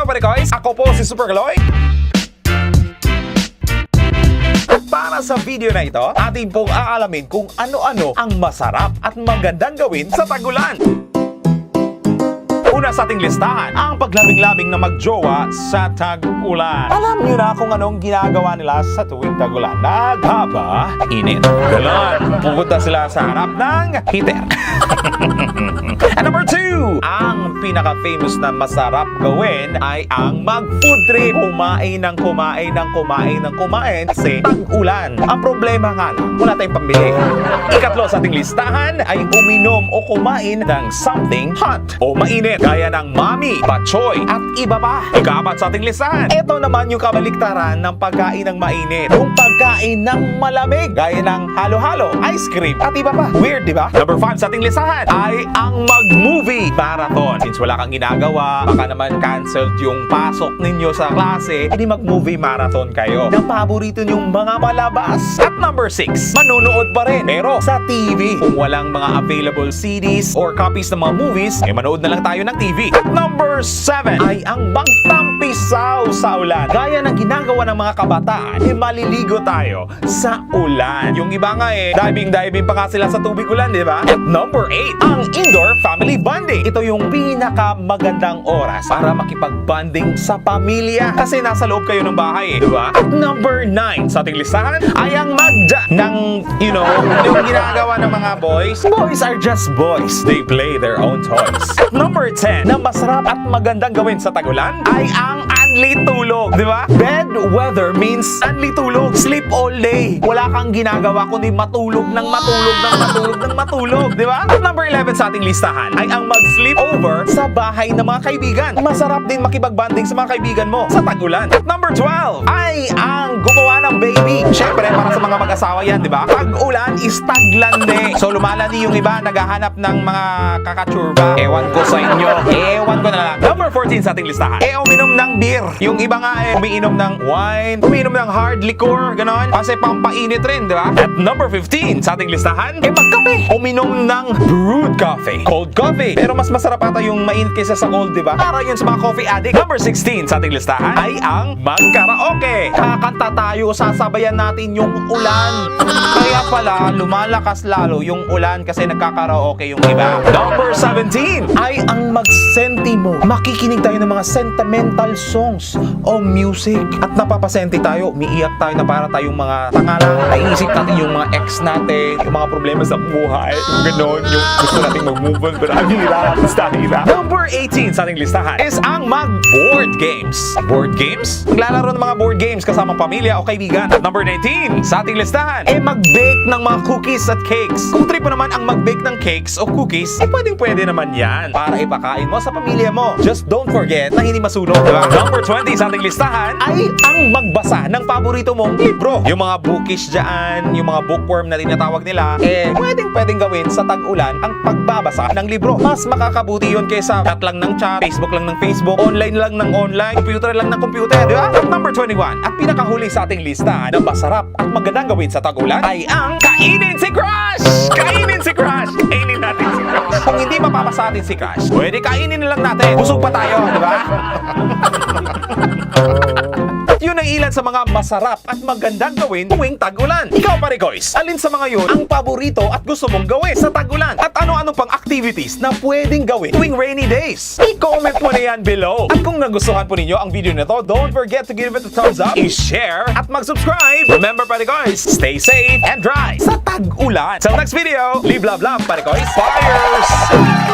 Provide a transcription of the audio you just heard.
pare guys, ako po si Super Kaloy. At para sa video na ito, atin pong aalamin kung ano-ano ang masarap at magandang gawin sa Tag-Ulan. Una sa ating listahan, ang paglabing-labing na magjowa sa Tag-Ulan. Alam niyo na kung anong ginagawa nila sa tuwing Tag-Ulan. Naghaba, init, galon. Pupunta sila sa harap ng heater. And number 2, ang pinaka-famous na masarap gawin ay ang mag-food trip. Kumain ng kumain kasi Tag-Ulan. Ang problema nga lang, wala tayong pambili. Ikatlo sa ating listahan ay uminom o kumain ng something hot o mainit gaya ng mami, patsoy at iba pa. Ika-apat sa ating listahan, ito naman yung kabaliktaran ng pagkain ng mainit. Yung pagkain ng malamig gaya ng halo-halo, ice cream at iba pa. Weird, di ba? Number 5 sa ating listahan ay ang mag-movie marathon. Since wala kang ginagawa, baka naman canceled yung pasok ninyo sa klase, edi mag-movie marathon kayo ng paborito nyong mga palabas. At number 6, manonood pa rin pero sa TV. Kung walang mga available CDs or copies ng mga movies, manood na lang tayo ng TV. At number 7 ay ang magtampisaw sa ulan. Gaya ng ginagawa ng mga kabataan, maliligo tayo sa ulan. Yung iba nga diving pa nga sila sa tubig ulan, di ba? At number 8, ang indoor family bonding. Ito yung pinakamagandang oras para makipag-bonding sa pamilya kasi nasa loob kayo ng bahay, di ba? At number 9 sa ating listahan ay ang magda ng, yung ginagawa ng mga boys. Boys are just boys. They play their own toys. At number 10 na masarap at magandang gawin sa Tag-Ulan ay ang anli tulog, di ba? Bed weather means anli tulog. Sleep all day. Wala kang ginagawa kundi matulog, di ba? At number 11 sa ating listahan ay ang mag-sleep over sa bahay ng mga kaibigan. Masarap din makipag-banding sa mga kaibigan mo sa Tag-Ulan. At number 12 ay ang gumawa ng baby. Syempre, para sa mga mag-asawa yan, di ba? Tag-Ulan is taglande. So, lumalandi yung iba, naghahanap ng mga kakatsurba. Ewan ko sa inyo. Ewan ko na lang. Number 14 sa ating listahan. Uminom ng beer. Yung iba nga umiinom ng wine, umiinom ng hard liquor, ganon. Kasi pampainit rin, di ba? At number 15 sa ating listahan, magkape. Uminom ng brewed coffee. Cold coffee. Pero mas masarap ata yung mainit kaysa sa cold, di ba? Para yun sa mga coffee addict. Number 16 sa ating listahan ay ang magkaraoke. Kakanta tayo, sasabayan natin yung ulan. Kaya pala, lumalakas lalo yung ulan kasi nagkakaraoke yung iba. Number 17 ay ang magsentimo. Makikinig tayo ng mga sentimental songs o music. At napapasenti tayo, umiiyak tayo na para tayong mga tangala. Naiisip natin yung mga ex natin, yung mga problema sa buhay, yung ganon, yung gusto natin mag-move on, pero ang hirap. Number 18 sa ating listahan is ang mag-board games. Board games? Maglalaro ng mga board games kasama pamilya o kaibigan. At number 19 sa ating listahan, mag-bake ng mga cookies at cakes. Kung trip mo naman ang mag-bake ng cakes o cookies, pwedeng-pwede naman yan para ipakain mo sa pamilya mo. Just don't forget na hindi masunog, diba? Number 20 sa ating listahan ay ang magbasa ng paborito mong libro. Yung mga bookish dyan, yung mga bookworm na tinatawag nila, pwedeng gawin sa Tag-Ulan ang pagbabasa ng libro. Mas makakabuti yun kaysa chat lang ng chat, Facebook lang ng Facebook, online lang ng online, computer lang ng computer, di ba? At number 21, at pinakahuli sa ating lista na masarap at magandang gawin sa Tag-Ulan ay ang kainin si Crush! Kainin si Crush! Kainin natin si Crush. Kung hindi mapapasa atin si Crush, pwede kainin na lang natin. Busog pa tayo, di ba? Yun ang ilan sa mga masarap at magandang gawin tuwing Tag-Ulan. Ikaw pare guys, alin sa mga yun ang paborito at gusto mong gawin sa Tag-Ulan? At ano-ano pang activities na pwedeng gawin tuwing rainy days? I-comment mo na yan below. At kung nagustuhan po ninyo ang video na to, don't forget to give it a thumbs up, i-share, at mag-subscribe. Remember pare guys, stay safe and dry sa Tag-Ulan. Till next video, live, love, love pare guys. Fires!